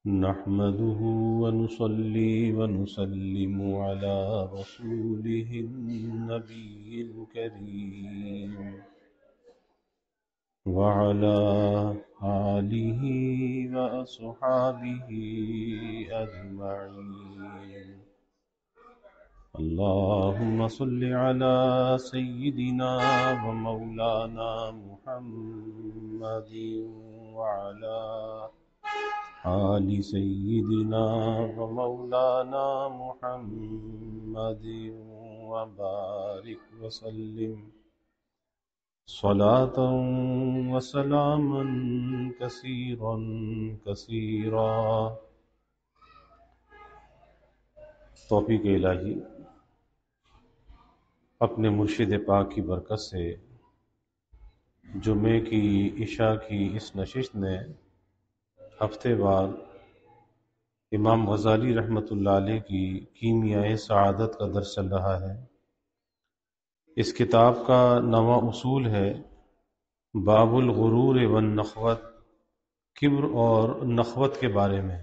نحمده ونصلي ونسلم على رسوله النبي الكريم وعلى آله وأصحابه أجمعين. اللهم صل على سيدنا ومولانا محمد وعلى آل سيدنا ومولانا محمد وبارك وسلم صلاة وسلاما كثيرا كثيرا. توفیق الہی اپنے مرشد پاک کی برکت سے جمعے کی عشاء کی اس نشست میں ہفتے بعد امام غزالی رحمۃ اللہ علیہ کی کیمیائے سعادت کا درس چل رہا ہے. اس کتاب کا نواں اصول ہے باب الغرور والنخوت، کبر اور نخوت کے بارے میں،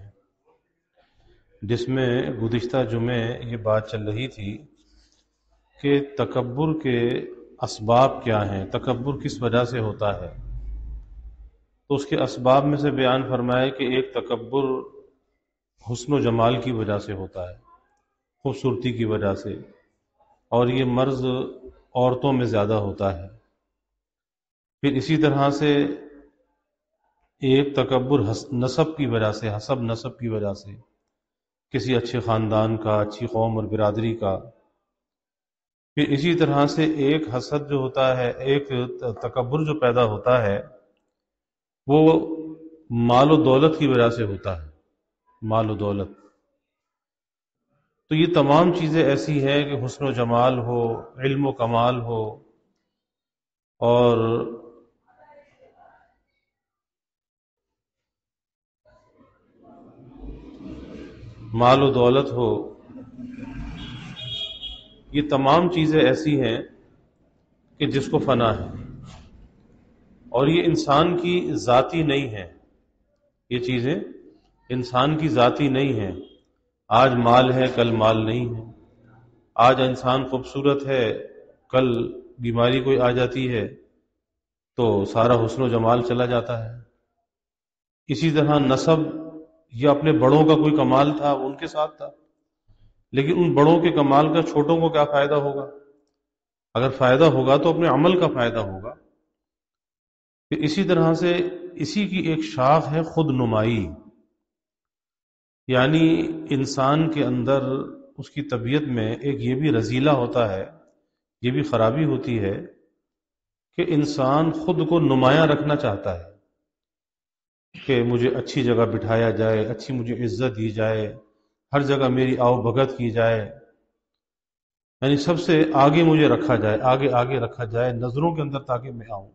جس میں گزشتہ جمعے یہ بات چل رہی تھی کہ تکبر کے اسباب کیا ہیں، تکبر کس وجہ سے ہوتا ہے. تو اس کے اسباب میں سے بیان فرمائے کہ ایک تکبر حسن و جمال کی وجہ سے ہوتا ہے، خوبصورتی کی وجہ سے، اور یہ مرض عورتوں میں زیادہ ہوتا ہے. پھر اسی طرح سے ایک تکبر نسب کی وجہ سے، حسب نسب کی وجہ سے، کسی اچھے خاندان کا، اچھی قوم اور برادری کا. پھر اسی طرح سے ایک حسد جو ہوتا ہے، ایک تکبر جو پیدا ہوتا ہے وہ مال و دولت کی وجہ سے ہوتا ہے، مال و دولت. تو یہ تمام چیزیں ایسی ہیں کہ حسن و جمال ہو، علم و کمال ہو، اور مال و دولت ہو، یہ تمام چیزیں ایسی ہیں کہ جس کو فنا ہے، اور یہ انسان کی ذاتی نہیں ہے. یہ چیزیں انسان کی ذاتی نہیں ہیں. آج مال ہے، کل مال نہیں ہے. آج انسان خوبصورت ہے، کل بیماری کوئی آ جاتی ہے تو سارا حسن و جمال چلا جاتا ہے. اسی طرح نسب، یا اپنے بڑوں کا کوئی کمال تھا ان کے ساتھ تھا، لیکن ان بڑوں کے کمال کا چھوٹوں کو کیا فائدہ ہوگا؟ اگر فائدہ ہوگا تو اپنے عمل کا فائدہ ہوگا. پھر اسی طرح سے اسی کی ایک شاخ ہے خود نمائی، یعنی انسان کے اندر اس کی طبیعت میں ایک یہ بھی رذیلہ ہوتا ہے، یہ بھی خرابی ہوتی ہے کہ انسان خود کو نمایاں رکھنا چاہتا ہے کہ مجھے اچھی جگہ بٹھایا جائے، اچھی مجھے عزت دی جائے، ہر جگہ میری آؤ بھگت کی جائے، یعنی سب سے آگے مجھے رکھا جائے، آگے آگے رکھا جائے نظروں کے اندر تاکہ میں آؤں.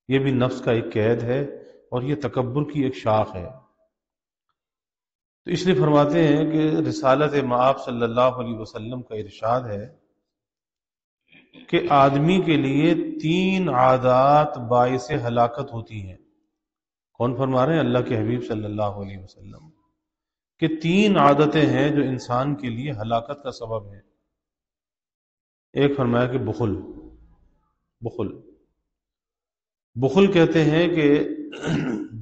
یہ بھی نفس کا ایک قید ہے اور یہ تکبر کی ایک شاخ ہے. تو اس لیے فرماتے ہیں کہ رسالت مآب صلی اللہ علیہ وسلم کا ارشاد ہے کہ آدمی کے لیے 3 عادات باعث ہلاکت ہوتی ہیں. کون فرما رہے ہیں؟ اللہ کے حبیب صلی اللہ علیہ وسلم، کہ 3 عادتیں ہیں جو انسان کے لیے ہلاکت کا سبب ہے. ایک فرمایا کہ بخل. بخل کہتے ہیں کہ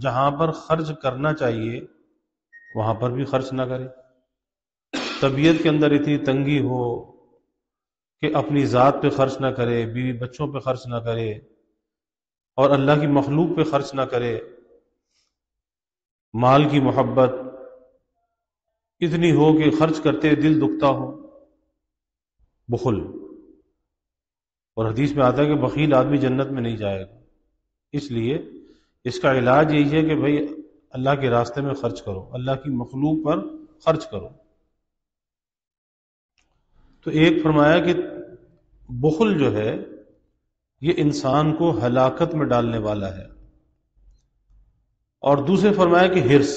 جہاں پر خرچ کرنا چاہیے وہاں پر بھی خرچ نہ کرے. طبیعت کے اندر اتنی تنگی ہو کہ اپنی ذات پہ خرچ نہ کرے، بیوی بچوں پہ خرچ نہ کرے، اور اللہ کی مخلوق پہ خرچ نہ کرے. مال کی محبت اتنی ہو کہ خرچ کرتے دل دکھتا ہو، بخل. اور حدیث میں آتا ہے کہ بخیل آدمی جنت میں نہیں جائے گا. اس لیے اس کا علاج یہی ہے کہ بھئی اللہ کے راستے میں خرچ کرو، اللہ کی مخلوق پر خرچ کرو. تو ایک فرمایا کہ بخل جو ہے یہ انسان کو ہلاکت میں ڈالنے والا ہے. اور دوسرے فرمایا کہ ہرس.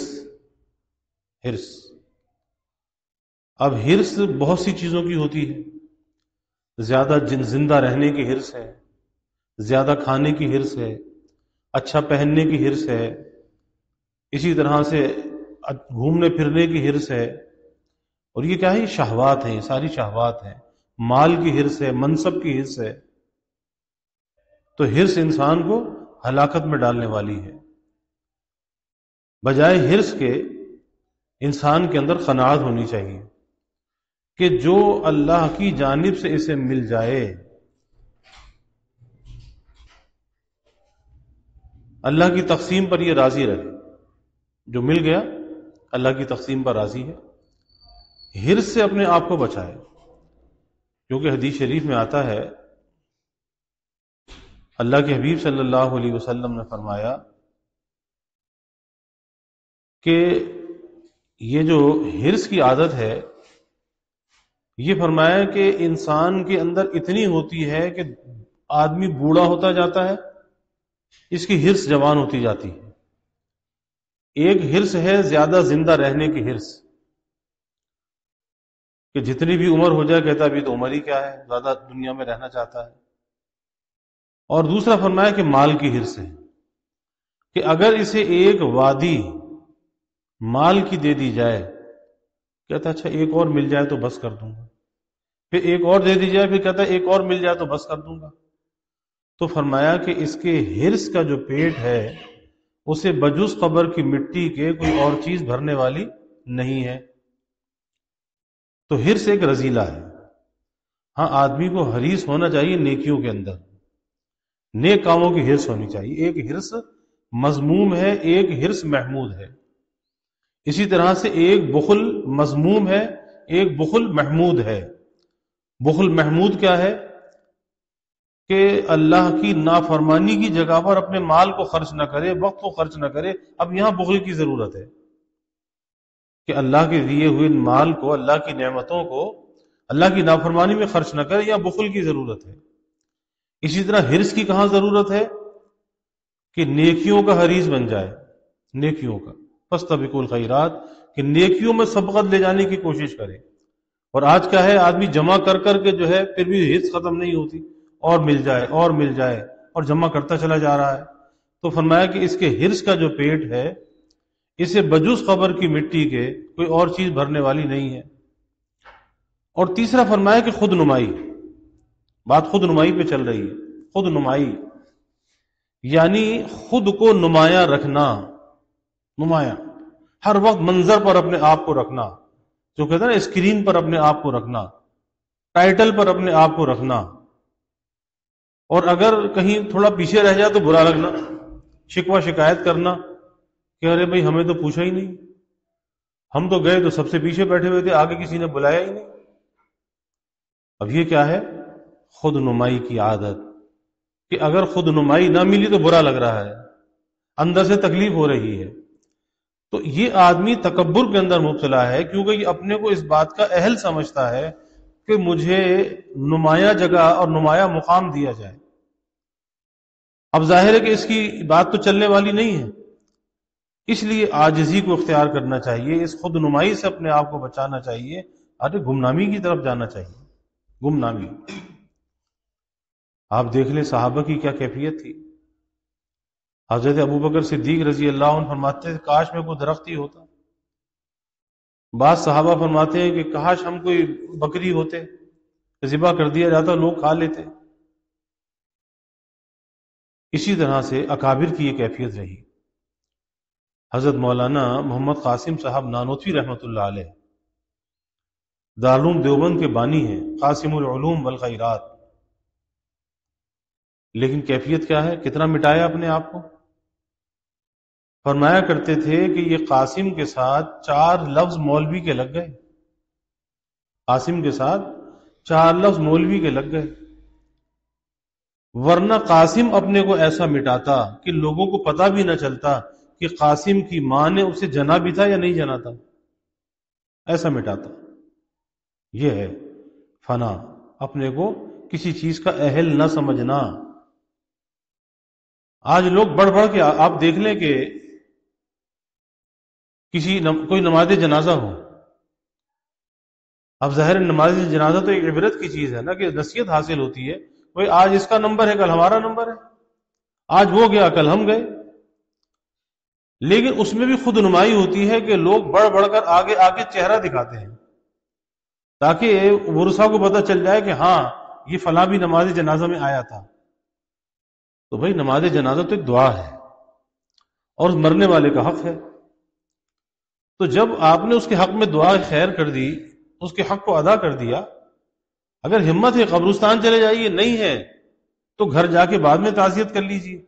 اب ہرس بہت سی چیزوں کی ہوتی ہے. زیادہ زندہ رہنے کی ہرس ہے، زیادہ کھانے کی ہرس ہے، اچھا پہننے کی ہرس ہے، اسی طرح سے گھومنے پھرنے کی حرص ہے، اور یہ کیا ہے؟ یہ شہوات ہیں، یہ ساری شہوات ہیں، مال کی حرص ہے، منصب کی حرص ہے. تو حرص انسان کو ہلاکت میں ڈالنے والی ہے. بجائے حرص کے انسان کے اندر قناعت ہونی چاہیے کہ جو اللہ کی جانب سے اسے مل جائے، اللہ کی تقسیم پر یہ راضی رہے. جو مل گیا اللہ کی تقسیم پر راضی ہے. حرص سے اپنے آپ کو بچائے، کیونکہ حدیث شریف میں آتا ہے، اللہ کے حبیب صلی اللہ علیہ وسلم نے فرمایا کہ یہ جو حرص کی عادت ہے، یہ فرمایا کہ انسان کے اندر اتنی ہوتی ہے کہ آدمی بوڑھا ہوتا جاتا ہے، اس کی حرص جوان ہوتی جاتی ہے. ایک حرص ہے زیادہ زندہ رہنے کی حرص، کہ جتنی بھی عمر ہو جائے کہتا ابھی تو عمر ہی کیا ہے، زیادہ دنیا میں رہنا چاہتا ہے. اور دوسرا فرمایا کہ مال کی حرص ہے، کہ اگر اسے ایک وادی مال کی دے دی جائے، کہتا اچھا ایک اور مل جائے تو بس کر دوں گا. پھر ایک اور دے دی جائے، پھر کہتا ایک اور مل جائے تو بس کر دوں گا. تو فرمایا کہ اس کے حرص کا جو پیٹ ہے اسے بجز قبر کی مٹی کے کوئی اور چیز بھرنے والی نہیں ہے. تو حرص ایک رذیلہ ہے. ہاں آدمی کو حریص ہونا چاہیے نیکیوں کے اندر، نیک کاموں کی حرص ہونی چاہیے. ایک حرص مذموم ہے، ایک حرص محمود ہے. اسی طرح سے ایک بخل مذموم ہے، ایک بخل محمود ہے. بخل محمود کیا ہے؟ کہ اللہ کی نافرمانی کی جگہ پر اپنے مال کو خرچ نہ کرے، وقت کو خرچ نہ کرے. اب یہاں بخل کی ضرورت ہے کہ اللہ کے دیے ہوئے مال کو، اللہ کی نعمتوں کو اللہ کی نافرمانی میں خرچ نہ کرے، یہاں بخل کی ضرورت ہے. اسی طرح حرص کی کہاں ضرورت ہے؟ کہ نیکیوں کا حریص بن جائے، نیکیوں کا فاستبقوا الخیرات، کہ نیکیوں میں سبقت لے جانے کی کوشش کرے. اور آج کیا ہے، آدمی جمع کر کر کے جو ہے پھر بھی حرص ختم نہیں ہوتی، اور مل جائے اور مل جائے، اور جمع کرتا چلا جا رہا ہے. تو فرمایا کہ اس کے حرص کا جو پیٹ ہے اسے بجز قبر کی مٹی کے کوئی اور چیز بھرنے والی نہیں ہے. اور تیسرا فرمایا کہ خود نمائی. بات خود نمائی پہ چل رہی ہے. خود نمائی یعنی خود کو نمایاں رکھنا، نمایاں ہر وقت منظر پر اپنے آپ کو رکھنا، جو کہتے ہیں نا اسکرین پر اپنے آپ کو رکھنا، ٹائٹل پر اپنے آپ کو رکھنا. اور اگر کہیں تھوڑا پیچھے رہ جائے تو برا لگنا، شکوہ شکایت کرنا کہ ارے بھائی ہمیں تو پوچھا ہی نہیں، ہم تو گئے تو سب سے پیچھے بیٹھے ہوئے تھے، آگے کسی نے بلایا ہی نہیں. اب یہ کیا ہے؟ خود نمائی کی عادت، کہ اگر خود نمائی نہ ملی تو برا لگ رہا ہے، اندر سے تکلیف ہو رہی ہے. تو یہ آدمی تکبر کے اندر مبتلا ہے، کیونکہ یہ اپنے کو اس بات کا اہل سمجھتا ہے کہ مجھے نمایاں جگہ اور نمایاں مقام دیا جائے. اب ظاہر ہے کہ اس کی بات تو چلنے والی نہیں ہے، اس لیے عاجزی کو اختیار کرنا چاہیے، اس خود نمائی سے اپنے آپ کو بچانا چاہیے. گمنامی کی طرف جانا چاہیے، گمنامی. آپ دیکھ لیں صحابہ کی کیا کیفیت تھی. حضرت ابوبکر صدیق رضی اللہ عنہ فرماتے ہیں کاش میں کوئی درخت ہی ہوتا. بعض صحابہ فرماتے ہیں کہ کاش ہم کوئی بکری ہوتے، ذبح کر دیا جاتا، لوگ کھا لیتے. اسی طرح سے اکابر کی یہ کیفیت رہی. حضرت مولانا محمد قاسم صاحب نانوتوی رحمۃ اللہ علیہ دارالعلوم دیوبند کے بانی ہیں، قاسم العلوم والخیرات. لیکن کیفیت کیا ہے؟ کتنا مٹایا اپنے آپ کو. فرمایا کرتے تھے کہ یہ قاسم کے ساتھ 4 لفظ مولوی کے لگ گئے، قاسم کے ساتھ 4 لفظ مولوی کے لگ گئے. ورنہ قاسم اپنے کو ایسا مٹاتا کہ لوگوں کو پتہ بھی نہ چلتا کہ قاسم کی ماں نے اسے جنا بھی تھا یا نہیں جنا تھا، ایسا مٹاتا. یہ ہے فنا، اپنے کو کسی چیز کا اہل نہ سمجھنا. آج لوگ بڑھ بڑھ کے، آپ دیکھ لیں کہ کوئی نماز جنازہ ہو، اب ظاہر نماز جنازہ تو ایک عبرت کی چیز ہے نا، کہ نصیحت حاصل ہوتی ہے. بھئی آج اس کا نمبر ہے، کل ہمارا نمبر ہے، آج وہ گیا کل ہم گئے. لیکن اس میں بھی خود نمائی ہوتی ہے کہ لوگ بڑھ بڑھ کر آگے آگے چہرہ دکھاتے ہیں تاکہ ورثہ کو پتہ چل جائے کہ ہاں یہ فلاں بھی نماز جنازہ میں آیا تھا۔ تو بھائی نماز جنازہ تو ایک دعا ہے اور مرنے والے کا حق ہے، تو جب آپ نے اس کے حق میں دعا خیر کر دی، اس کے حق کو ادا کر دیا، اگر ہمت ہے قبرستان چلے جائیے، نہیں ہے تو گھر جا کے بعد میں تعزیت کر لیجیے،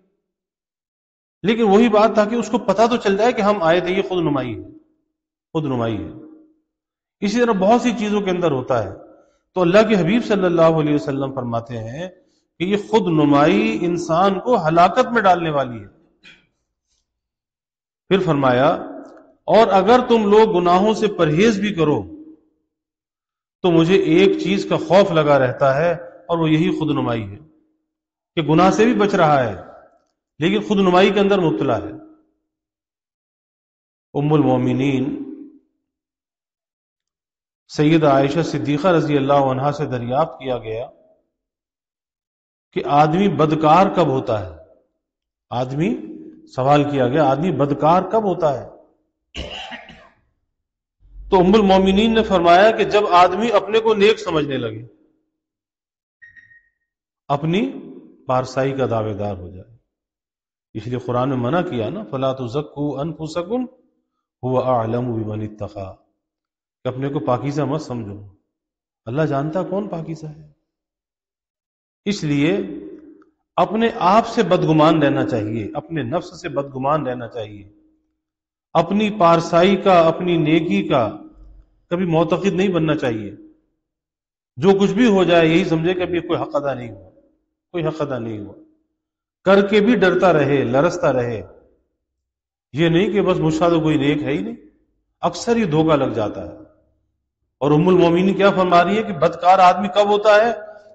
لیکن وہی بات تھا کہ اس کو پتہ تو چل جائے کہ ہم آئے تھے، یہ خود نمائی ہے، خود نمائی ہے۔ اسی طرح بہت سی چیزوں کے اندر ہوتا ہے، تو اللہ کے حبیب صلی اللہ علیہ وسلم فرماتے ہیں کہ یہ خود نمائی انسان کو ہلاکت میں ڈالنے والی ہے۔ پھر فرمایا اور اگر تم لوگ گناہوں سے پرہیز بھی کرو تو مجھے ایک چیز کا خوف لگا رہتا ہے، اور وہ یہی خود نمائی ہے کہ گناہ سے بھی بچ رہا ہے لیکن خود نمائی کے اندر مبتلا ہے۔ ام المومنین سیدہ عائشہ صدیقہ رضی اللہ عنہا سے دریافت کیا گیا کہ آدمی بدکار کب ہوتا ہے؟ سوال کیا گیا آدمی بدکار کب ہوتا ہے؟ تو ام المومنین نے فرمایا کہ جب آدمی اپنے کو نیک سمجھنے لگے، اپنی پارسائی کا دعوے دار ہو جائے۔ اس لیے قرآن میں منع کیا نا، فَلَا تُزَكُّوا أَنفُسَكُمْ هُوَ أَعْلَمُ بِمَنِ اتَّقَىٰ، کہ اپنے کو پاکیزہ مت سمجھو، اللہ جانتا کون پاکیزہ ہے۔ اس لیے اپنے آپ سے بدگمان رہنا چاہیے، اپنے نفس سے بدگمان رہنا چاہیے، اپنی پارسائی کا، اپنی نیکی کا کبھی معتقد نہیں بننا چاہیے۔ جو کچھ بھی ہو جائے یہی سمجھے کہ ابھی کوئی حق ادا نہیں ہوا، کوئی حق ادا نہیں ہوا، کر کے بھی ڈرتا رہے، لرزتا رہے، یہ نہیں کہ بس مجھ سے تو کوئی نیک ہے ہی نہیں۔ اکثر یہ دھوکہ لگ جاتا ہے۔ اور ام المومنین کیا فرما رہی ہے کہ بدکار آدمی کب ہوتا ہے؟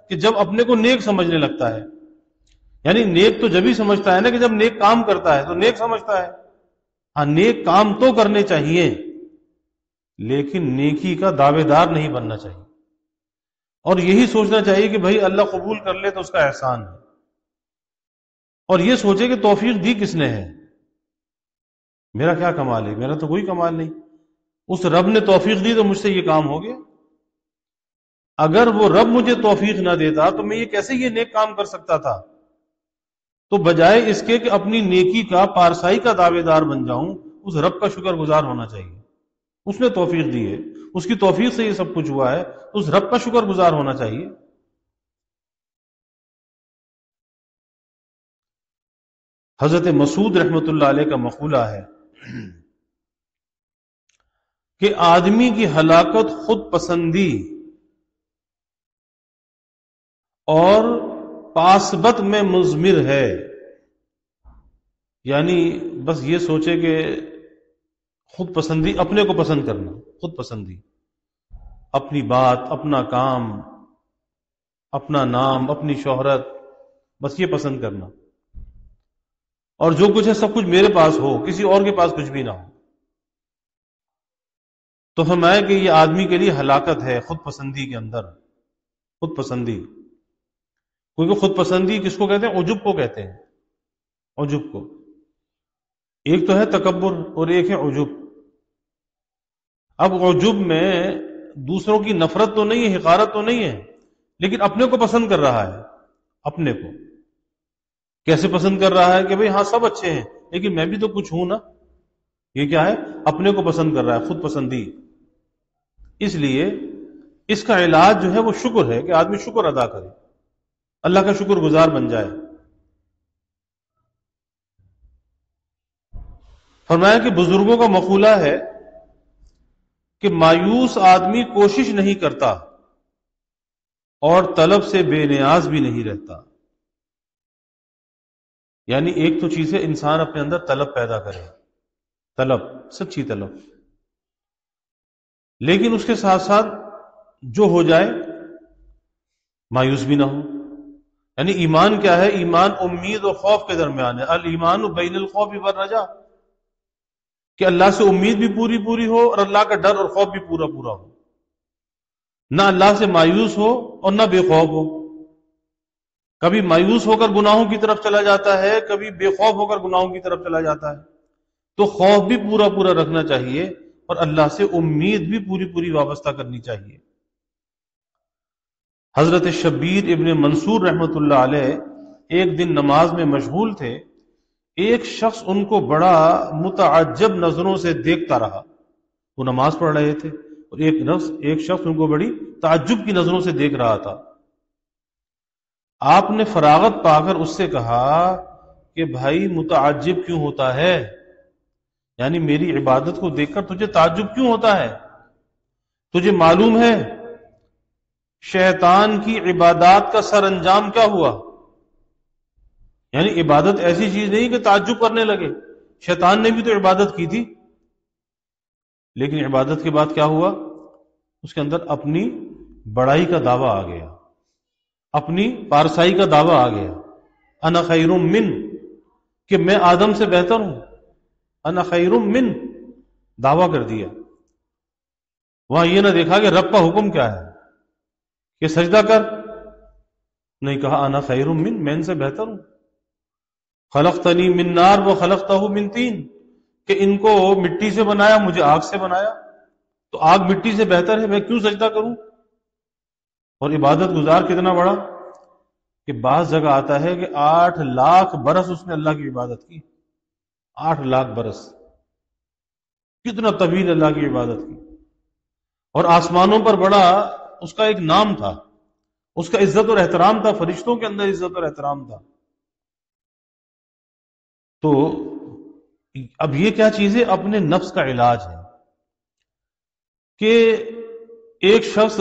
کہ جب اپنے کو نیک سمجھنے لگتا ہے۔ یعنی نیک تو جب ہی سمجھتا ہے نا کہ جب نیک کام کرتا ہے تو نیک سمجھتا ہے۔ ہاں نیک کام تو کرنے چاہیے لیکن نیکی کا دعوے دار نہیں بننا چاہیے، اور یہی سوچنا چاہیے کہ بھائی اللہ قبول کر لے تو اس کا احسان ہے، اور یہ سوچے کہ توفیق دی کس نے ہے، میرا کیا کمال ہے، میرا تو کوئی کمال نہیں، اس رب نے توفیق دی تو مجھ سے یہ کام ہو گیا۔ اگر وہ رب مجھے توفیق نہ دیتا تو میں یہ کیسے یہ نیک کام کر سکتا تھا؟ تو بجائے اس کے کہ اپنی نیکی کا، پارسائی کا دعوے دار بن جاؤں، اس رب کا شکر گزار ہونا چاہیے۔ اس نے توفیق دی ہے، اس کی توفیق سے یہ سب کچھ ہوا ہے، تو اس رب کا شکر گزار ہونا چاہیے۔ حضرت مسعود رحمت اللہ علیہ کا مقولہ ہے کہ آدمی کی ہلاکت خود پسندی اور پاسبت میں مضمر ہے، یعنی بس یہ سوچے کہ خود پسندی، اپنے کو پسند کرنا، خود پسندی، اپنی بات، اپنا کام، اپنا نام، اپنی شہرت، بس یہ پسند کرنا، اور جو کچھ ہے سب کچھ میرے پاس ہو، کسی اور کے پاس کچھ بھی نہ ہو۔ تو فرمایا کہ یہ آدمی کے لیے ہلاکت ہے، خود پسندی کے اندر، خود پسندی۔ کیونکہ خود پسندی کس کو کہتے ہیں؟ عجب کو کہتے ہیں، عجب کو۔ ایک تو ہے تکبر اور ایک ہے عجب۔ اب عجب میں دوسروں کی نفرت تو نہیں ہے، حقارت تو نہیں ہے، لیکن اپنے کو پسند کر رہا ہے۔ اپنے کو کیسے پسند کر رہا ہے کہ بھئی ہاں سب اچھے ہیں لیکن میں بھی تو کچھ ہوں نا۔ یہ کیا ہے؟ اپنے کو پسند کر رہا ہے، خود پسندی۔ اس لیے اس کا علاج جو ہے وہ شکر ہے، کہ آدمی شکر ادا کرے، اللہ کا شکر گزار بن جائے۔ فرمایا کہ بزرگوں کا مقولہ ہے کہ مایوس آدمی کوشش نہیں کرتا اور طلب سے بے نیاز بھی نہیں رہتا۔ یعنی ایک تو چیز ہے انسان اپنے اندر طلب پیدا کرے، طلب، سچی طلب، لیکن اس کے ساتھ ساتھ جو ہو جائے مایوس بھی نہ ہو۔ یعنی ایمان کیا ہے؟ ایمان امید اور خوف کے درمیان ہے۔ الایمان بین الخوف والرجاء، کہ اللہ سے امید بھی پوری پوری ہو اور اللہ کا ڈر اور خوف بھی پورا پورا ہو، نہ اللہ سے مایوس ہو اور نہ بے خوف ہو۔ کبھی مایوس ہو کر گناہوں کی طرف چلا جاتا ہے، کبھی بے خوف ہو کر گناہوں کی طرف چلا جاتا ہے۔ تو خوف بھی پورا پورا رکھنا چاہیے اور اللہ سے امید بھی پوری پوری وابستہ کرنی چاہیے۔ حضرت شبیر ابن منصور رحمت اللہ علیہ ایک دن نماز میں مشغول تھے، ایک شخص ان کو بڑا متعجب نظروں سے دیکھتا رہا۔ وہ نماز پڑھ رہے تھے اور ایک شخص ان کو بڑی تعجب کی نظروں سے دیکھ رہا تھا۔ آپ نے فراغت پا کر اس سے کہا کہ بھائی متعجب کیوں ہوتا ہے؟ یعنی میری عبادت کو دیکھ کر تجھے تعجب کیوں ہوتا ہے؟ تجھے معلوم ہے شیطان کی عبادات کا سر انجام کیا ہوا؟ یعنی عبادت ایسی چیز نہیں کہ تعجب کرنے لگے، شیطان نے بھی تو عبادت کی تھی، لیکن عبادت کے بعد کیا ہوا؟ اس کے اندر اپنی بڑائی کا دعویٰ آ گیا، اپنی پارسائی کا دعویٰ آ گیا، انا خیر من، کہ میں آدم سے بہتر ہوں، انا خیر من، دعویٰ کر دیا۔ وہاں یہ نہ دیکھا کہ رب کا حکم کیا ہے کہ سجدہ کر، نہیں کہا انا خیر من، میں ان سے بہتر ہوں۔ خلقتنی من نار و خلقتہ من طین، کہ ان کو مٹی سے بنایا، مجھے آگ سے بنایا، تو آگ مٹی سے بہتر ہے، میں کیوں سجدہ کروں؟ اور عبادت گزار کتنا بڑا کہ بعض جگہ آتا ہے کہ 8 لاکھ برس اس نے اللہ کی عبادت کی، 8 لاکھ برس، کتنا طویل اللہ کی عبادت کی، اور آسمانوں پر بڑا اس کا ایک نام تھا، اس کا عزت اور احترام تھا، فرشتوں کے اندر عزت اور احترام تھا۔ تو اب یہ کیا چیز ہے؟ اپنے نفس کا علاج ہے کہ ایک شخص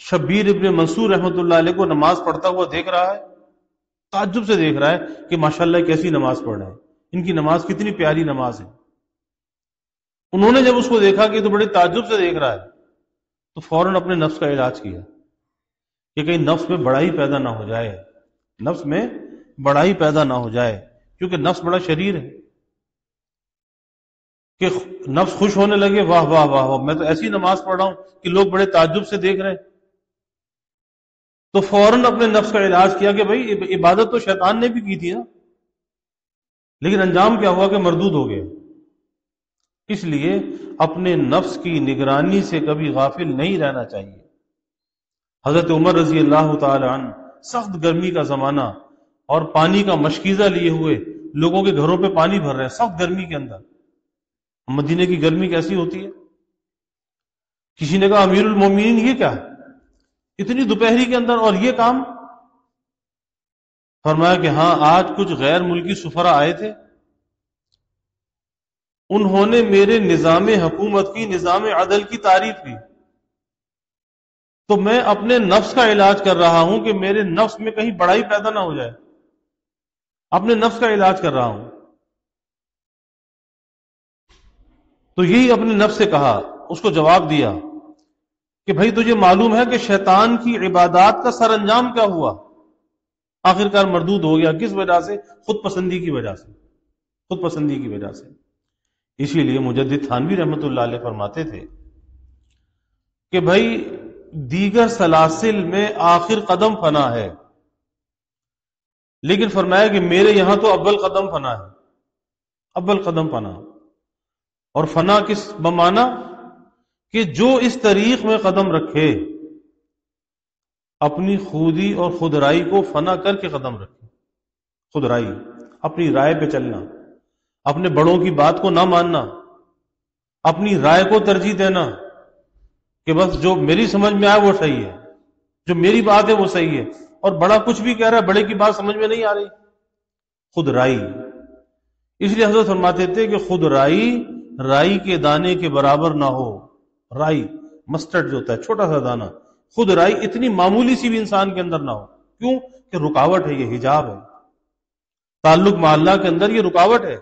شبیر ابن منصور رحمت اللہ علیہ کو نماز پڑھتا ہوا دیکھ رہا ہے، تعجب سے دیکھ رہا ہے کہ ماشاءاللہ کیسی نماز پڑھ رہے ہیں، ان کی نماز کتنی پیاری نماز ہے۔ انہوں نے جب اس کو دیکھا کہ تو بڑے تعجب سے دیکھ رہا ہے تو فوراً اپنے نفس کا علاج کیا کہ کہیں نفس میں بڑائی پیدا نہ ہو جائے، نفس میں بڑائی پیدا نہ ہو جائے، کیونکہ نفس بڑا شریر ہے کہ نفس خوش ہونے لگے، واہ واہ واہ واہ، میں تو ایسی نماز پڑھ رہا ہوں کہ لوگ بڑے تعجب سے دیکھ رہے ہیں۔ تو فوراً اپنے نفس کا علاج کیا کہ بھائی عبادت تو شیطان نے بھی کی تھی نا، لیکن انجام کیا ہوا کہ مردود ہو گئے۔ اس لیے اپنے نفس کی نگرانی سے کبھی غافل نہیں رہنا چاہیے۔ حضرت عمر رضی اللہ تعالی عنہ، سخت گرمی کا زمانہ اور پانی کا مشکیزہ لیے ہوئے لوگوں کے گھروں پہ پانی بھر رہے ہیں سخت گرمی کے اندر۔ مدینے کی گرمی کیسی ہوتی ہے؟ کسی نے کہا امیر المومنین یہ کیا ہے اتنی دوپہری کے اندر اور یہ کام؟ فرمایا کہ ہاں آج کچھ غیر ملکی سفرا آئے تھے، انہوں نے میرے نظام حکومت کی، نظام عدل کی تعریف کی، تو میں اپنے نفس کا علاج کر رہا ہوں کہ میرے نفس میں کہیں بڑائی پیدا نہ ہو جائے، اپنے نفس کا علاج کر رہا ہوں۔ تو یہی اپنے نفس سے کہا، اس کو جواب دیا کہ بھائی تجھے معلوم ہے کہ شیطان کی عبادات کا سر انجام کیا ہوا؟ آخر کار مردود ہو گیا، کس وجہ سے؟ خود پسندی کی وجہ سے، خود پسندی کی وجہ سے۔ اسی لیے مجدد تھانوی رحمت اللہ علیہ فرماتے تھے کہ بھائی دیگر سلاسل میں آخر قدم فنا ہے، لیکن فرمایا کہ میرے یہاں تو اول قدم فنا ہے، اول قدم فنا۔ اور فنا کس بمانا کہ جو اس طریق میں قدم رکھے، اپنی خودی اور خودرائی کو فنا کر کے قدم رکھے، خودرائی، اپنی رائے پہ چلنا، اپنے بڑوں کی بات کو نہ ماننا، اپنی رائے کو ترجیح دینا کہ بس جو میری سمجھ میں آئے وہ صحیح ہے، جو میری بات ہے وہ صحیح ہے، اور بڑا کچھ بھی کہہ رہا ہے، بڑے کی بات سمجھ میں نہیں آ رہی، خودرائی۔ اس لیے حضرت فرماتے تھے کہ خودرائی رائی کے دانے کے برابر نہ ہو۔ رائی مسٹرڈ جو ہوتا ہے چھوٹا سا دانہ، خود رائی اتنی معمولی سی بھی انسان کے اندر نہ ہو، کیوں کہ رکاوٹ ہے، یہ حجاب ہے، تعلق مع اللہ کے اندر یہ رکاوٹ ہے۔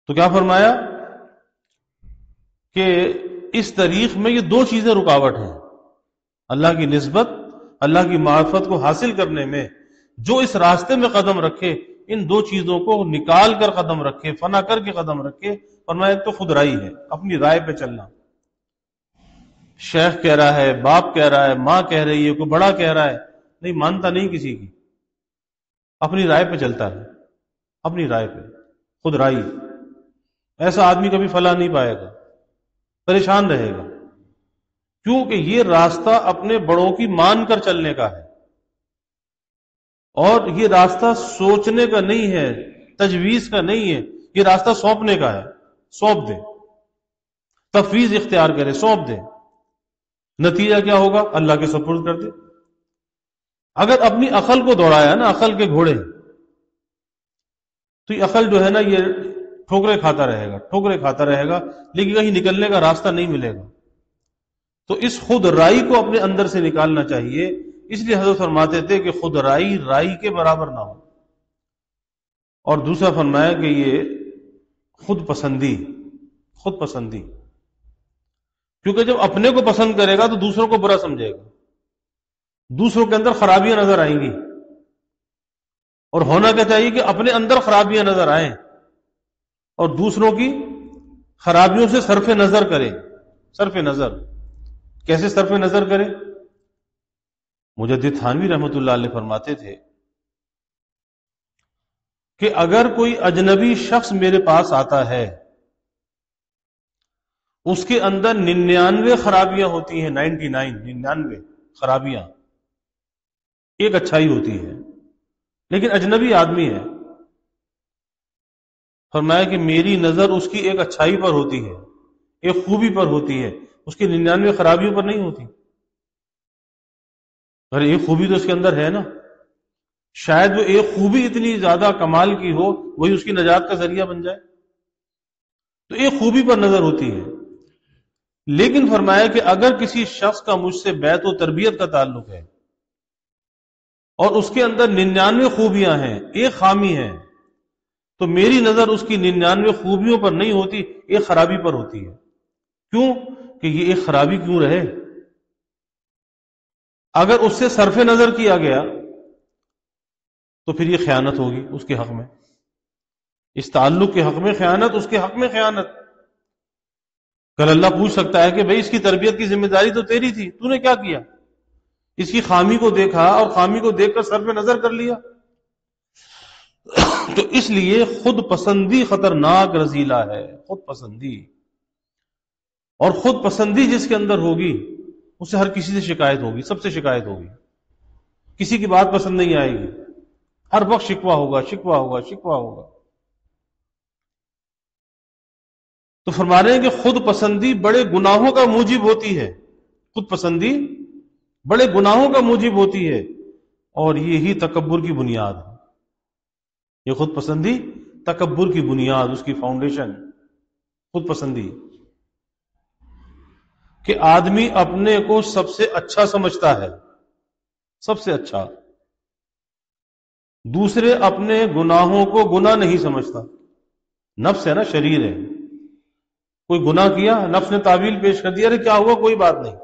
تو کیا فرمایا کہ اس طریق میں یہ 2 چیزیں رکاوٹ ہیں، اللہ کی نسبت، اللہ کی معرفت کو حاصل کرنے میں جو اس راستے میں قدم رکھے، ان 2 چیزوں کو نکال کر قدم رکھے، فنا کر کے قدم رکھے۔ فرمایا ایک تو خود رائی ہے، اپنی رائے پہ چلنا، شیخ کہہ رہا ہے، باپ کہہ رہا ہے، ماں کہہ رہی ہے، کوئی بڑا کہہ رہا ہے، نہیں مانتا نہیں کسی کی، اپنی رائے پہ چلتا ہے۔ اپنی رائے پہ، خود رائی. ایسا آدمی کبھی فلاح نہیں پائے گا، پریشان رہے گا، کیونکہ یہ راستہ اپنے بڑوں کی مان کر چلنے کا ہے، اور یہ راستہ سوچنے کا نہیں ہے، تجویز کا نہیں ہے، یہ راستہ سونپنے کا ہے. سونپ دے، تفویض اختیار کرے، سونپ دے. نتیجہ کیا ہوگا؟ اللہ کے سپرد کر دے. اگر اپنی عقل کو دوڑایا نا، عقل کے گھوڑے، تو یہ عقل جو ہے نا یہ ٹھوکرے کھاتا رہے گا، ٹھوکرے کھاتا رہے گا، لیکن کہیں نکلنے کا راستہ نہیں ملے گا. تو اس خود رائی کو اپنے اندر سے نکالنا چاہیے. اس لیے حضرت فرماتے تھے کہ خود رائی رائی کے برابر نہ ہو. اور دوسرا فرمایا کہ یہ خود پسندی، خود پسندی، کیونکہ جب اپنے کو پسند کرے گا تو دوسروں کو برا سمجھے گا، دوسروں کے اندر خرابیاں نظر آئیں گی. اور ہونا کیا چاہیے کہ اپنے اندر خرابیاں نظر آئیں اور دوسروں کی خرابیوں سے صرف نظر کرے. صرف نظر کیسے صرف نظر کرے؟ مجدد تھانوی رحمۃ اللہ علیہ فرماتے تھے کہ اگر کوئی اجنبی شخص میرے پاس آتا ہے، اس کے اندر 99 خرابیاں ہوتی ہیں، 99 خرابیاں، ایک اچھائی ہوتی ہے، لیکن اجنبی آدمی ہے. فرمایا کہ میری نظر اس کی ایک اچھائی پر ہوتی ہے، ایک خوبی پر ہوتی ہے، اس کی 99 خرابیوں پر نہیں ہوتی. اگر ایک خوبی تو اس کے اندر ہے نا، شاید وہ ایک خوبی اتنی زیادہ کمال کی ہو، وہی اس کی نجات کا ذریعہ بن جائے. تو ایک خوبی پر نظر ہوتی ہے. لیکن فرمایا کہ اگر کسی شخص کا مجھ سے بیعت و تربیت کا تعلق ہے اور اس کے اندر 99 خوبیاں ہیں، ایک خامی ہے، تو میری نظر اس کی 99 خوبیوں پر نہیں ہوتی، ایک خرابی پر ہوتی ہے. کیوں کہ یہ ایک خرابی کیوں رہے؟ اگر اس سے صرف نظر کیا گیا تو پھر یہ خیانت ہوگی اس کے حق میں، اس تعلق کے حق میں خیانت، اس کے حق میں خیانت. کل اللہ پوچھ سکتا ہے کہ بھئی اس کی تربیت کی ذمہ داری تو تیری تھی، تو نے کیا کیا؟ اس کی خامی کو دیکھا اور خامی کو دیکھ کر صرف نظر کر لیا. تو اس لیے خود پسندی خطرناک رذیلہ ہے، خود پسندی. اور خود پسندی جس کے اندر ہوگی اس سے ہر کسی سے شکایت ہوگی، سب سے شکایت ہوگی، کسی کی بات پسند نہیں آئے گی، ہر وقت شکوہ ہوگا، شکوہ ہوگا، شکوہ ہوگا. تو فرما رہے ہیں کہ خود پسندی بڑے گناہوں کا موجب ہوتی ہے، خود پسندی بڑے گناہوں کا موجب ہوتی ہے، اور یہی تکبر کی بنیاد ہے. یہ خود پسندی تکبر کی بنیاد، اس کی فاؤنڈیشن خود پسندی، کہ آدمی اپنے کو سب سے اچھا سمجھتا ہے، سب سے اچھا، دوسرے اپنے گناہوں کو گناہ نہیں سمجھتا. نفس ہے نا، شریر ہے، کوئی گناہ کیا، نفس نے تعویل پیش کر دیا، ارے کیا ہوا، کوئی بات نہیں،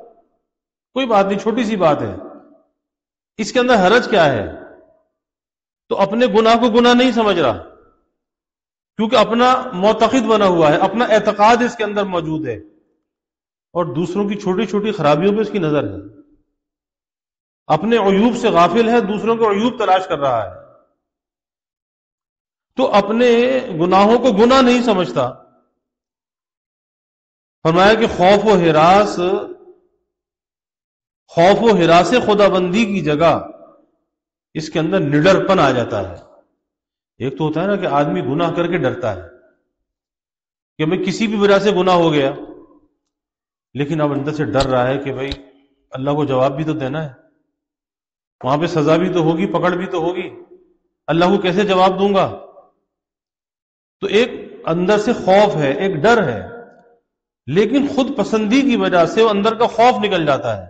کوئی بات نہیں، چھوٹی سی بات ہے، اس کے اندر حرج کیا ہے؟ تو اپنے گناہ کو گناہ نہیں سمجھ رہا، کیونکہ اپنا معتقد بنا ہوا ہے، اپنا اعتقاد اس کے اندر موجود ہے، اور دوسروں کی چھوٹی چھوٹی خرابیوں پہ اس کی نظر ہے. اپنے عیوب سے غافل ہے، دوسروں کے عیوب تلاش کر رہا ہے، تو اپنے گناہوں کو گناہ نہیں سمجھتا. فرمایا کہ خوف و ہراس خدا بندی کی جگہ اس کے اندر نڈر پن آ جاتا ہے. ایک تو ہوتا ہے نا کہ آدمی گناہ کر کے ڈرتا ہے کہ میں کسی بھی وجہ سے گناہ ہو گیا، لیکن اب اندر سے ڈر رہا ہے کہ بھائی اللہ کو جواب بھی تو دینا ہے، وہاں پہ سزا بھی تو ہوگی، پکڑ بھی تو ہوگی، اللہ کو کیسے جواب دوں گا؟ تو ایک اندر سے خوف ہے، ایک ڈر ہے، لیکن خود پسندی کی وجہ سے وہ اندر کا خوف نکل جاتا ہے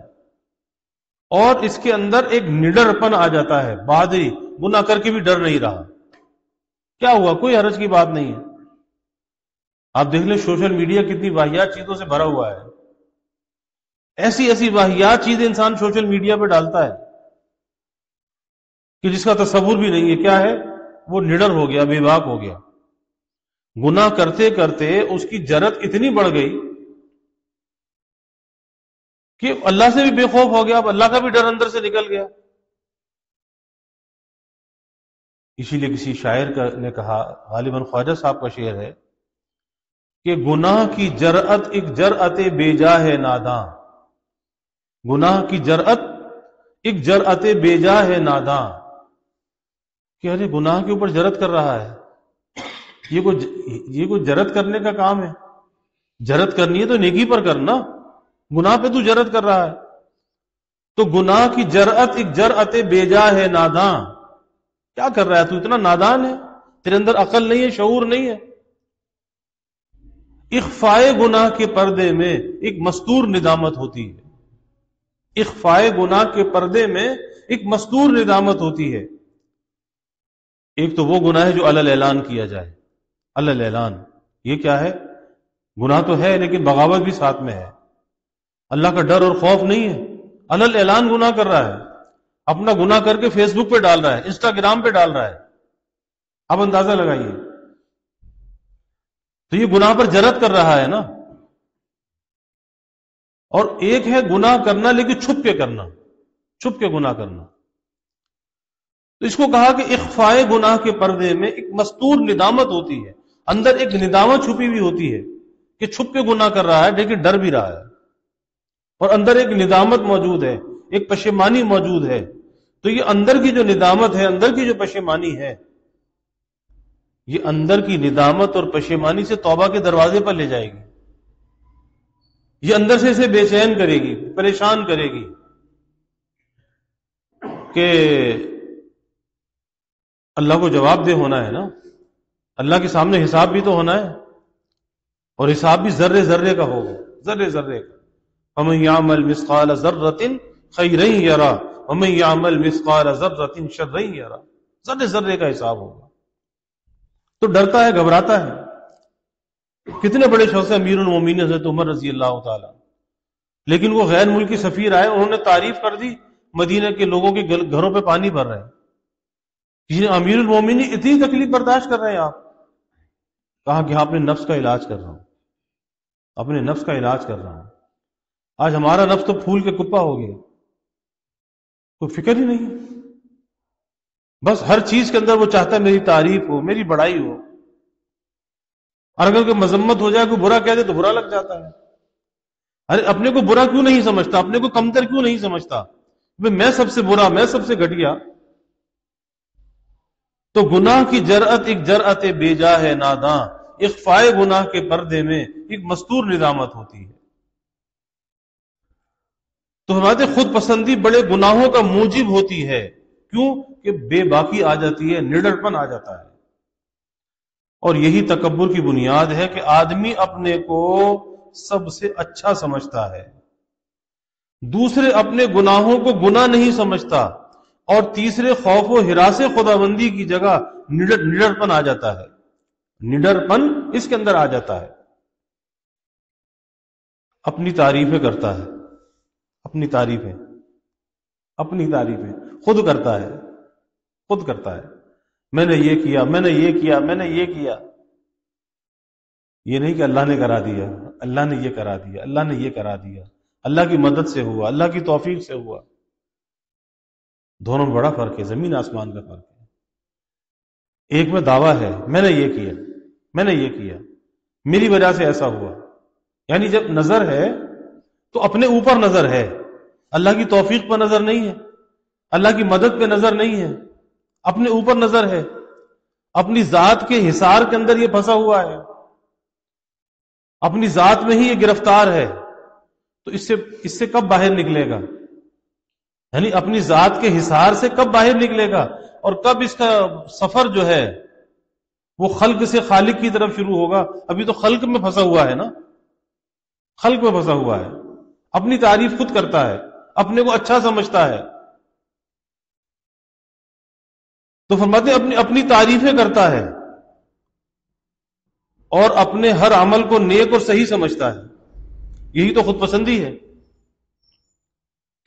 اور اس کے اندر ایک نڈر پن آ جاتا ہے، بہادری، گناہ کر کے بھی ڈر نہیں رہا. کیا ہوا؟ کوئی حرج کی بات نہیں ہے. آپ دیکھ لیں سوشل میڈیا کتنی واہیات چیزوں سے بھرا ہوا ہے، ایسی ایسی واہیات چیزیں انسان سوشل میڈیا پہ ڈالتا ہے کہ جس کا تصور بھی نہیں ہے. کیا ہے؟ وہ نڈر ہو گیا، بے باک ہو گیا. گناہ کرتے کرتے اس کی جرت اتنی بڑھ گئی کہ اللہ سے بھی بے خوف ہو گیا، اب اللہ کا بھی ڈر اندر سے نکل گیا. اسی لیے کسی شاعر نے کہا، غالباً خواجہ صاحب کا شعر ہے، کہ گناہ کی جرأت ایک جرأت بے جا ہے ناداں، گناہ کی جرأت ایک جرأت بے جا ہے ناداں، کہ ارے گناہ کے اوپر جرأت کر رہا ہے، یہ کوئی جرأت کرنے کا کام ہے؟ جرأت کرنی ہے تو نیکی پر کرنا، گناہ پہ تو جرأت کر رہا ہے۔ تو گناہ کی جرأت ایک جرأت بے جا ہے ناداں، کیا کر رہا ہے تو؟ اتنا نادان ہے، تیرے اندر عقل نہیں ہے، شعور نہیں ہے۔ اخفائے گناہ کے پردے میں ایک مستور ندامت ہوتی ہے، اخفائے گناہ کے پردے میں ایک مستور ندامت ہوتی ہے۔ ایک تو وہ گناہ ہے جو علی الاعلان کیا جائے، علی الاعلان، یہ کیا ہے؟ گناہ تو ہے لیکن بغاوت بھی ساتھ میں ہے، اللہ کا ڈر اور خوف نہیں ہے، علی الاعلان گناہ کر رہا ہے، اپنا گناہ کر کے فیس بک پہ ڈال رہا ہے، انسٹاگرام پہ ڈال رہا ہے۔ اب اندازہ لگائیے، تو یہ گناہ پر جرأت کر رہا ہے نا۔ اور ایک ہے گناہ کرنا لیکن چھپ کے کرنا، چھپ کے گناہ کرنا، تو اس کو کہا کہ اخفائے گناہ کے پردے میں ایک مستور ندامت ہوتی ہے، اندر ایک ندامت چھپی ہوئی ہوتی ہے کہ چھپ کے گناہ کر رہا ہے لیکن ڈر بھی رہا ہے، اور اندر ایک ندامت موجود ہے، ایک پشیمانی موجود ہے۔ تو یہ اندر کی جو ندامت ہے، اندر کی جو پشیمانی ہے، یہ اندر کی ندامت اور پشیمانی سے توبہ کے دروازے پر لے جائے گی، یہ اندر سے اسے بے چین کرے گی، پریشان کرے گی کہ اللہ کو جواب دہ ہونا ہے نا، اللہ کے سامنے حساب بھی تو ہونا ہے، اور حساب بھی ذرے ذرے کا ہوگا، ذرے ذرے کا۔ فَمَن يَعْمَلْ مِثْقَالَ ذَرَّةٍ خَيْرًا يَرَهُ وَمَن يَعْمَلْ مِثْقَالَ ذَرَّةٍ شَرًّا يَرَهُ، ذرے ذرے کا حساب ہوگا۔ تو ڈرتا ہے، گھبراتا ہے۔ کتنے بڑے شخص امیر المومنین حضرت عمر رضی اللہ تعالی، لیکن وہ غیر ملکی سفیر آئے، انہوں نے تعریف کر دی مدینہ کے لوگوں کے گھروں پہ پانی بھر رہے ہیں، کسی نے امیر المومنین اتنی تکلیف برداشت کر رہے ہیں آپ؟ کہا کہ ہاں اپنے نفس کا علاج کر رہا ہوں، اپنے نفس کا علاج کر رہا ہوں۔ آج ہمارا نفس تو پھول کے کپا ہو گیا، کوئی فکر ہی نہیں، بس ہر چیز کے اندر وہ چاہتا ہے میری تعریف ہو، میری بڑائی ہو، اور اگر کوئی مذمت ہو جائے، کوئی برا کہہ دے تو برا لگ جاتا ہے۔ ارے اپنے کو برا کیوں نہیں سمجھتا، اپنے کو کمتر کیوں نہیں سمجھتا؟ میں سب سے برا، میں سب سے گھٹیا۔ تو گناہ کی جرأت ایک جرأت بے جا ہے ناداں، اخفائے گناہ کے پردے میں ایک مستور ندامت ہوتی ہے۔ تو ہمارے خود پسندی بڑے گناہوں کا موجب ہوتی ہے، کیوں کہ بے باکی آ جاتی ہے، نڈرپن آ جاتا ہے، اور یہی تکبر کی بنیاد ہے کہ آدمی اپنے کو سب سے اچھا سمجھتا ہے، دوسرے اپنے گناہوں کو گناہ نہیں سمجھتا، اور تیسرے خوف و ہراس خداوندی کی جگہ نڈرپن آ جاتا ہے، نڈرپن اس کے اندر آ جاتا ہے۔ اپنی تعریفیں کرتا ہے، اپنی تعریفیں خود کرتا ہے، خود کرتا ہے، میں نے یہ کیا، میں نے یہ کیا، میں نے یہ کیا۔ یہ نہیں کہ اللہ نے کرا دیا، اللہ نے یہ کرا دیا، اللہ نے یہ کرا دیا، اللہ کی مدد سے ہوا، اللہ کی توفیق سے ہوا۔ دونوں میں بڑا فرق ہے، زمین آسمان کا فرق ہے۔ ایک میں دعویٰ ہے میں نے یہ کیا، میں نے یہ کیا، میری وجہ سے ایسا ہوا، یعنی جب نظر ہے تو اپنے اوپر نظر ہے، اللہ کی توفیق پر نظر نہیں ہے، اللہ کی مدد پہ نظر نہیں ہے، اپنے اوپر نظر ہے، اپنی ذات کے حصار کے اندر یہ پھنسا ہوا ہے، اپنی ذات میں ہی یہ گرفتار ہے۔ تو اس سے کب باہر نکلے گا؟ یعنی اپنی ذات کے حصار سے کب باہر نکلے گا، اور کب اس کا سفر جو ہے وہ خلق سے خالق کی طرف شروع ہوگا؟ ابھی تو خلق میں پھنسا ہوا ہے نا، خلق میں پھنسا ہوا ہے، اپنی تعریف خود کرتا ہے، اپنے کو اچھا سمجھتا ہے۔ تو فرماتے ہیں اپنی تعریفیں کرتا ہے، اور اپنے ہر عمل کو نیک اور صحیح سمجھتا ہے۔ یہی تو خود پسندی ہے،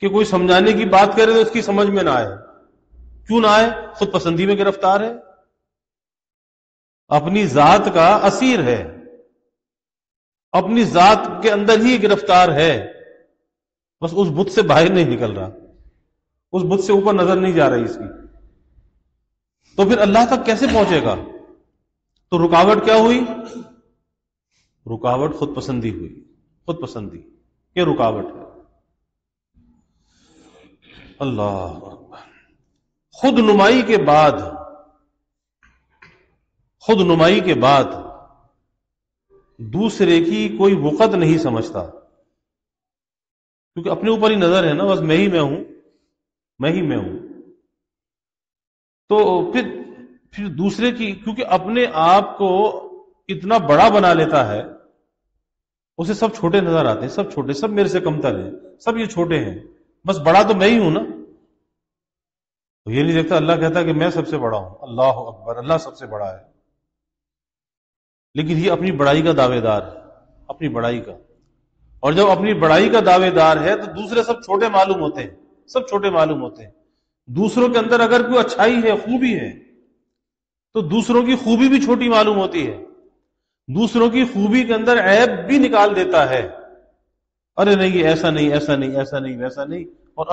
کہ کوئی سمجھانے کی بات کرے تو اس کی سمجھ میں نہ آئے، کیوں نہ آئے؟ خود پسندی میں گرفتار ہے، اپنی ذات کا اسیر ہے، اپنی ذات کے اندر ہی گرفتار ہے، بس اس بت سے باہر نہیں نکل رہا، اس بت سے اوپر نظر نہیں جا رہی اس کی۔ تو پھر اللہ تک کیسے پہنچے گا؟ تو رکاوٹ کیا ہوئی؟ رکاوٹ خود پسندی ہوئی. خود پسندی یہ رکاوٹ ہے. اللہ اکبر. خود نمائی کے بعد، خود نمائی کے بعد دوسرے کی کوئی وقت نہیں سمجھتا، کیونکہ اپنے اوپر ہی نظر ہے نا، بس میں ہی میں ہوں، میں ہی میں ہوں. تو پھر دوسرے کی، کیونکہ اپنے آپ کو اتنا بڑا بنا لیتا ہے، اسے سب چھوٹے نظر آتے ہیں، سب چھوٹے، سب میرے سے کمتر ہیں، سب یہ چھوٹے ہیں، بس بڑا تو میں ہی ہوں نا. تو یہ نہیں دیکھتا، اللہ کہتا ہے کہ میں سب سے بڑا ہوں. اللہ اکبر، اللہ سب سے بڑا ہے. لیکن یہ اپنی بڑائی کا دعوے دار ہے، اپنی بڑائی کا. اور جب اپنی بڑائی کا دعوے دار ہے تو دوسرے سب چھوٹے معلوم ہوتے ہیں، سب چھوٹے معلوم ہوتے ہیں. دوسروں کے اندر اگر کوئی اچھائی ہے، خوبی ہے، تو دوسروں کی خوبی بھی چھوٹی معلوم ہوتی ہے. دوسروں کی خوبی کے اندر عیب بھی نکال دیتا ہے. ارے نہیں، یہ ایسا نہیں، ایسا نہیں، ایسا نہیں، ویسا نہیں، اور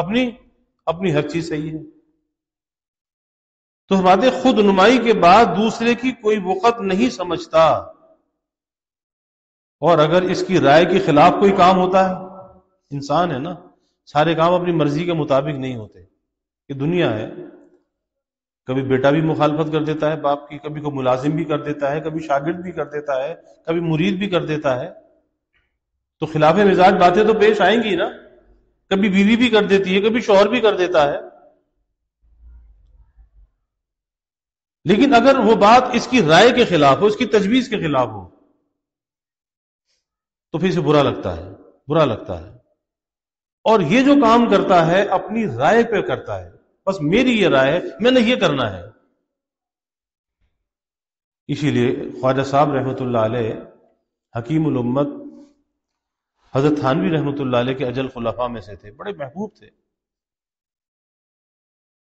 اپنی ہر چیز صحیح ہے. تو ہمارے خود نمائی کے بعد دوسرے کی کوئی وقت نہیں سمجھتا. اور اگر اس کی رائے کے خلاف کوئی کام ہوتا ہے، انسان ہے نا، سارے کام اپنی مرضی کے مطابق نہیں ہوتے. یہ دنیا ہے. کبھی بیٹا بھی مخالفت کر دیتا ہے باپ کی، کبھی کوئی ملازم بھی کر دیتا ہے، کبھی شاگرد بھی کر دیتا ہے، کبھی مرید بھی کر دیتا ہے. تو خلاف مزاج باتیں تو پیش آئیں گی نا. کبھی بیوی بھی کر دیتی ہے، کبھی شوہر بھی کر دیتا ہے. لیکن اگر وہ بات اس کی رائے کے خلاف ہو، اس کی تجویز کے خلاف ہو، تو پھر اسے برا لگتا ہے، برا لگتا ہے. اور یہ جو کام کرتا ہے اپنی رائے پہ کرتا ہے، بس میری یہ رائے ہے، میں نے یہ کرنا ہے. اسی لیے خواجہ صاحب رحمۃ اللہ علیہ، حکیم الامت، حضرت تھانوی رحمۃ اللہ علیہ کے اجل خلفاء میں سے تھے، بڑے محبوب تھے.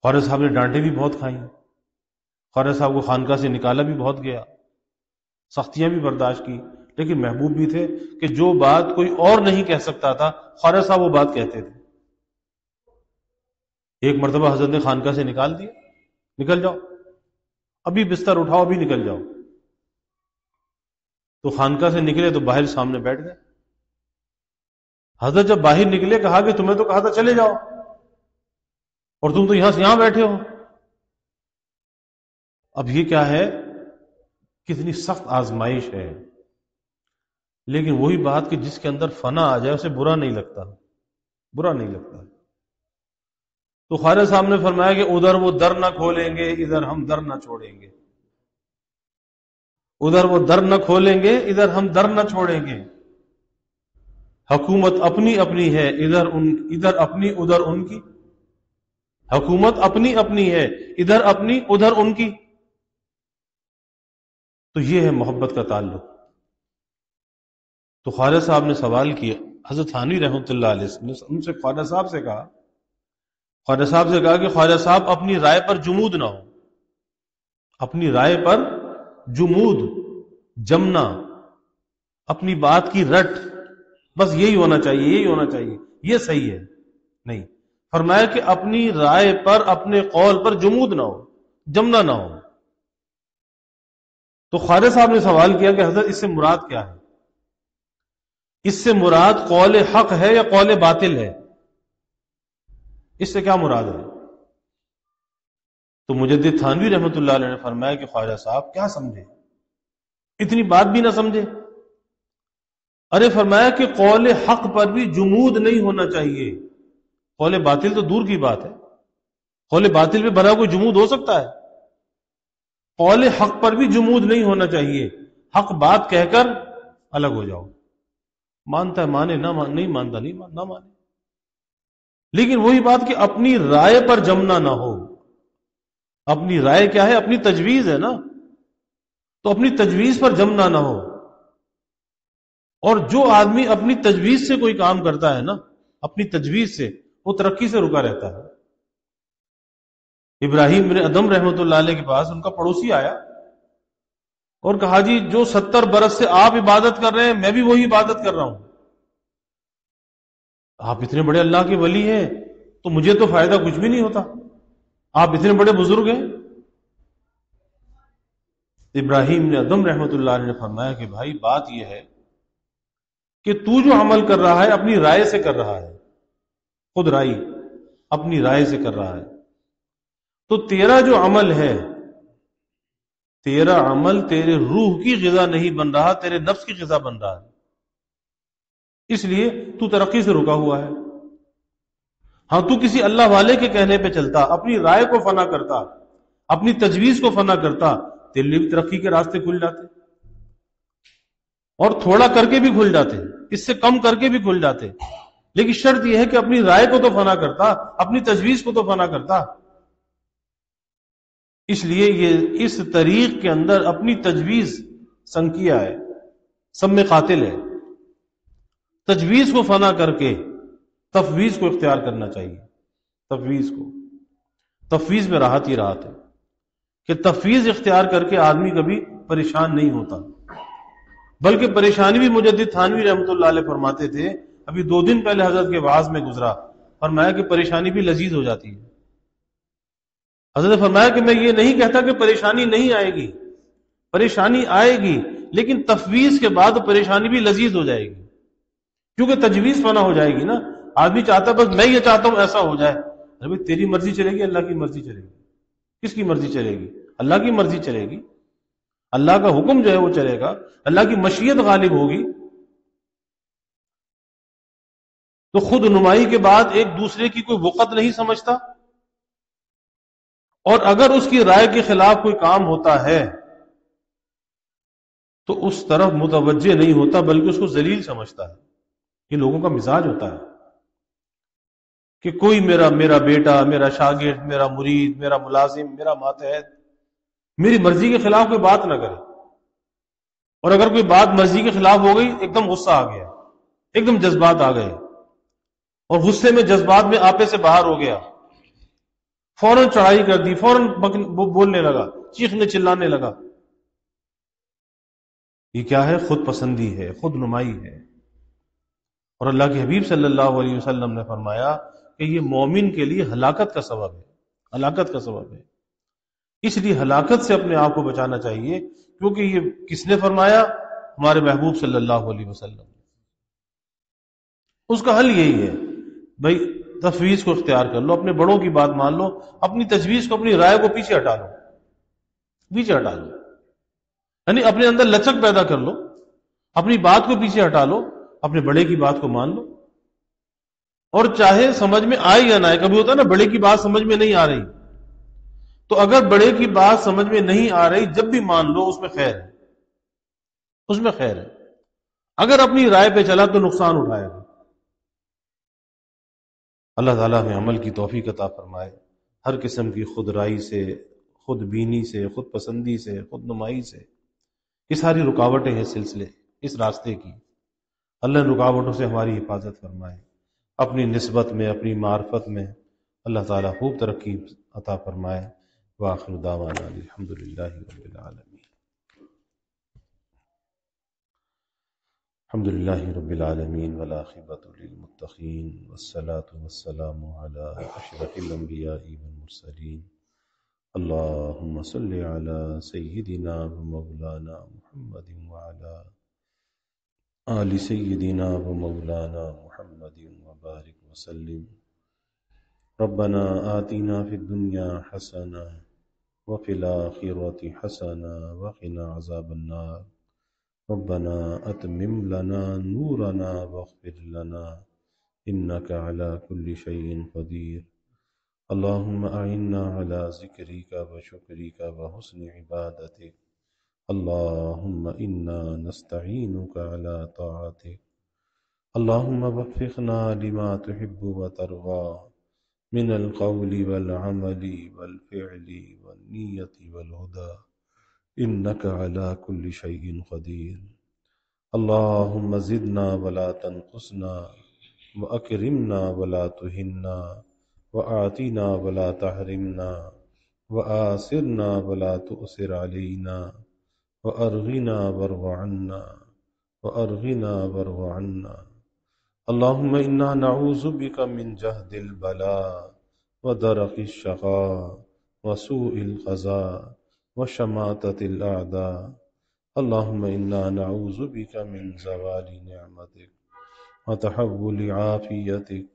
خواجہ صاحب نے ڈانٹیں بھی بہت کھائیں، خواجہ صاحب کو خانقاہ سے نکالا بھی بہت گیا، سختیاں بھی برداشت کی، لیکن محبوب بھی تھے کہ جو بات کوئی اور نہیں کہہ سکتا تھا، خواجہ صاحب وہ بات کہتے تھے. ایک مرتبہ حضرت نے خانقاہ سے نکال دیا، نکل جاؤ، ابھی بستر اٹھاؤ، ابھی نکل جاؤ. تو خانقاہ سے نکلے تو باہر سامنے بیٹھ گئے. حضرت جب باہر نکلے کہا کہ تمہیں تو کہا تھا چلے جاؤ، اور تم تو یہاں سے یہاں بیٹھے ہو. اب یہ کیا ہے، کتنی سخت آزمائش ہے. لیکن وہی بات کہ جس کے اندر فنا آ جائے اسے برا نہیں لگتا، برا نہیں لگتا. تو خواجہ صاحب نے فرمایا کہ ادھر وہ در نہ کھولیں گے، ادھر ہم در نہ چھوڑیں گے. ادھر وہ در نہ کھولیں گے، ادھر ہم در نہ چھوڑیں گے. حکومت اپنی اپنی ہے، ادھر اپنی ادھر ان کی. حکومت اپنی اپنی ہے، ادھر اپنی ادھر ان کی. تو یہ ہے محبت کا تعلق. تو خواجہ صاحب نے سوال کیا، حضرت تھانوی رحمۃ اللہ علیہ نے ان سے خواجہ صاحب سے کہا، خواجہ صاحب سے کہا کہ خواجہ صاحب اپنی رائے پر جمود نہ ہو، اپنی رائے پر جمود، جمنا، اپنی بات کی رٹ، بس یہی ہونا چاہیے، یہی ہونا چاہیے، یہ صحیح ہے. نہیں، فرمایا کہ اپنی رائے پر، اپنے قول پر جمود نہ ہو، جمنا نہ ہو. تو خواجہ صاحب نے سوال کیا کہ حضرت اس سے مراد کیا ہے؟ اس سے مراد قول حق ہے یا قول باطل ہے؟ اس سے کیا مراد ہے؟ تو مجدد تھانوی رحمۃ اللہ علیہ نے فرمایا کہ خواجہ صاحب کیا سمجھے، اتنی بات بھی نہ سمجھے. ارے فرمایا کہ قول حق پر بھی جمود نہیں ہونا چاہیے. قول باطل تو دور کی بات ہے، قول باطل پہ بھلا کوئی جمود ہو سکتا ہے؟ قول حق پر بھی جمود نہیں ہونا چاہیے. حق بات کہہ کر الگ ہو جاؤ، مانتا ہے مانے، نہ نہیں مانتا نہیں نہ مانے. لیکن وہی بات کہ اپنی رائے پر جمنا نہ ہو. اپنی رائے کیا ہے؟ اپنی تجویز ہے نا. تو اپنی تجویز پر جمنا نہ ہو. اور جو آدمی اپنی تجویز سے کوئی کام کرتا ہے نا، اپنی تجویز سے، وہ ترقی سے رکا رہتا ہے. ابراہیم بن ادم رحمۃ اللہ علیہ کے پاس ان کا پڑوسی آیا اور کہا جی جو 70 برس سے آپ عبادت کر رہے ہیں میں بھی وہی عبادت کر رہا ہوں. آپ اتنے بڑے اللہ کے ولی ہیں تو مجھے تو فائدہ کچھ بھی نہیں ہوتا. آپ اتنے بڑے بزرگ ہیں ابراہیم نے ادم رحمۃ اللہ علیہ نے فرمایا کہ بھائی بات یہ ہے کہ تو جو عمل کر رہا ہے اپنی رائے سے کر رہا ہے، خود رائی اپنی رائے سے کر رہا ہے، تو تیرا جو عمل ہے، تیرا عمل تیرے روح کی غذا نہیں بن رہا، تیرے نفس کی غذا بن رہا ہے، اس لیے تو ترقی سے رکا ہوا ہے۔ ہاں تو کسی اللہ والے کے کہنے پہ چلتا، اپنی رائے کو فنا کرتا، اپنی تجویز کو فنا کرتا، تیرے لیے بھی ترقی کے راستے کھل جاتے، اور تھوڑا کر کے بھی کھل جاتے، اس سے کم کر کے بھی کھل جاتے، لیکن شرط یہ ہے کہ اپنی رائے کو تو فنا کرتا، اپنی تجویز کو تو فنا کرتا۔ اس لیے یہ اس طریق کے اندر اپنی تجویز سنکیا ہے، سب میں قاتل ہے۔ تجویز کو فنا کر کے تفویض کو اختیار کرنا چاہیے۔ تفویض میں راحت ہی راحت ہے کہ تفویض اختیار کر کے آدمی کبھی پریشان نہیں ہوتا، بلکہ پریشانی بھی مجدد تھانوی رحمۃ اللہ علیہ فرماتے تھے، ابھی 2 دن پہلے حضرت کے وعظ میں گزرا، فرمایا کہ پریشانی بھی لذیذ ہو جاتی ہے۔ حضرت نے فرمایا کہ میں یہ نہیں کہتا کہ پریشانی نہیں آئے گی، پریشانی آئے گی، لیکن تفویض کے بعد پریشانی بھی لذیذ ہو جائے گی، کیونکہ تجویز فنا ہو جائے گی نا۔ آدمی چاہتا ہے بس میں یہ چاہتا ہوں ایسا ہو جائے، ارے تیری مرضی چلے گی اللہ کی مرضی چلے گی؟ کس کی مرضی چلے گی؟ اللہ کی مرضی چلے گی، اللہ کا حکم جو ہے وہ چلے گا، اللہ کی مشیت غالب ہوگی۔ تو خود نمائی کے بعد ایک دوسرے کی کوئی وقت نہیں سمجھتا، اور اگر اس کی رائے کے خلاف کوئی کام ہوتا ہے تو اس طرف متوجہ نہیں ہوتا، بلکہ اس کو ذلیل سمجھتا ہے۔ یہ لوگوں کا مزاج ہوتا ہے کہ کوئی میرا بیٹا، میرا شاگرد، میرا مرید، میرا ملازم، میرا ماتحت میری مرضی کے خلاف کوئی بات نہ کرے، اور اگر کوئی بات مرضی کے خلاف ہو گئی ایک دم غصہ آ گیا، ایک دم جذبات آ گئے، اور غصے میں جذبات میں آپے سے باہر ہو گیا، فوراً چڑھائی کر دی، فوراً بولنے لگا، چیخنے چلانے لگا۔ یہ کیا ہے؟ خود پسندی ہے، خود نمائی ہے۔ اور اللہ کے حبیب صلی اللہ علیہ وسلم نے فرمایا کہ یہ مومن کے لیے ہلاکت کا سبب ہے، ہلاکت کا سبب ہے۔ اس لیے ہلاکت سے اپنے آپ کو بچانا چاہیے، کیونکہ یہ کس نے فرمایا؟ ہمارے محبوب صلی اللہ علیہ وسلم۔ اس کا حل یہی ہے، بھائی تفویض کو اختیار کر لو، اپنے بڑوں کی بات مان لو، اپنی تجویز کو، اپنی رائے کو پیچھے ہٹا لو، یعنی اپنے اندر لچک پیدا کر لو، اپنی بات کو پیچھے ہٹا لو، اپنے بڑے کی بات کو مان لو، اور چاہے سمجھ میں آئے یا نہ آئے، کبھی ہوتا ہے نا بڑے کی بات سمجھ میں نہیں آ رہی، تو اگر بڑے کی بات سمجھ میں نہیں آ رہی جب بھی مان لو، اس میں خیر ہے، اس میں خیر ہے۔ اگر اپنی رائے پہ چلا تو نقصان اٹھائے گا۔ اللہ تعالیٰ میں عمل کی توفیق عطا فرمائے، ہر قسم کی خود رائی سے، خود بینی سے، خود پسندی سے، خود نمائی سے، یہ ساری رکاوٹیں ہیں سلسلے اس راستے کی، اللہ ان رکاوٹوں سے ہماری حفاظت فرمائے، اپنی نسبت میں، اپنی معرفت میں اللہ تعالیٰ خوب ترقی عطا فرمائے۔ وآخر دعوانا الحمدللہ رب العالمین۔ الحمدللہ رب العالمین والعاقبۃ للمتقین والصلاة والسلام علی اشرف الانبیاء والمرسلین، اللہم صل علی سیدنا ومولانا محمد وعلی آل سیدنا ومولانا محمد وبارک وسلم۔ ربنا آتنا فی الدنیا حسنہ وفی الآخرۃ حسنہ وقنا عذاب النار، ربنا اتمم لنا نورنا واغفر لنا انک علی کل شیء قدیر، اللہم اعنا علی ذکرک وشکرک وحسن عبادتک، اللہم انا نستعینک علی طاعتک، اللہم وفقنا لما تحب وترضى من القول والعمل والفعل والنیت والہدى انک علی کل شیء قدیر، اللہم زدنا ولا تنقصنا واکرمنا ولا تہنا وآتنا ولا تحرمنا وآثرنا ولا تؤثر علینا وارغنا وارض عنا وارغنا وارض عنا، اللہم انا نعوذ بک من جہد البلاء ودرک الشقاء وسوء القضاء وشماتة الأعداء. اللهم إنا نعوذ بك من زوال نعمتك وتحول عافيتك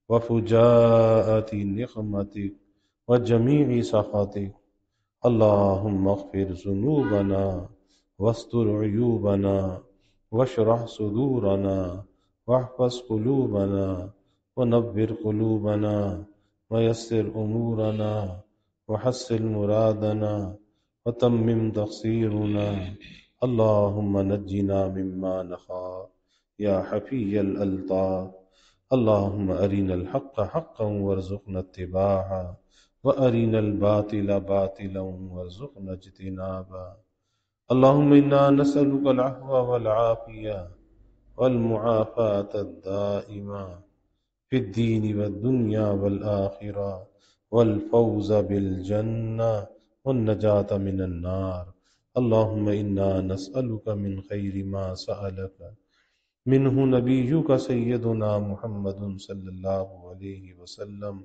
وفجاءة نقمتك وجميع سخطك. اللهم اغفر ذنوبنا واستر عيوبنا واشرح صدورنا واحفظ قلوبنا ونبر قلوبنا ويسر أمورنا وحسن مرادنا وتمم تقصيرنا. اللهم نجنا مما نخاف يا حفي الألطاف. اللهم أرنا الحق حقا وارزقنا اتباعه وأرنا الباطل باطلا وارزقنا اجتنابا. اللهم إنا نسألك العفو والعافية والمعافاة الدائمة في الدين والدنيا والآخرة والفوز بالجنة والنجاة من النار. اللهم إنا نسألك من خير ما سألك منه نبيك سيدنا محمد صلى الله عليه وسلم،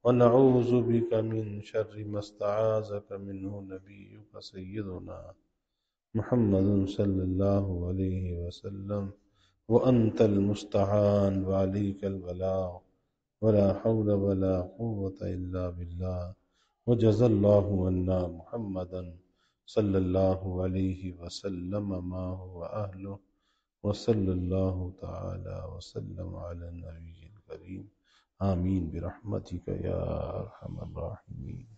ونعوذ بك من شر ما استعاذك منه نبيك سيدنا محمد صلى الله عليه وسلم، وأنت المستعان وعليك البلاغ ولا حول ولا قوة إلا بالله. وجزى الله عنا محمدا صلى الله عليه وسلم ما هو أهله، وصلى الله تعالى وسلم على النبي الكريم. آمين برحمتك يا أرحم الراحمين.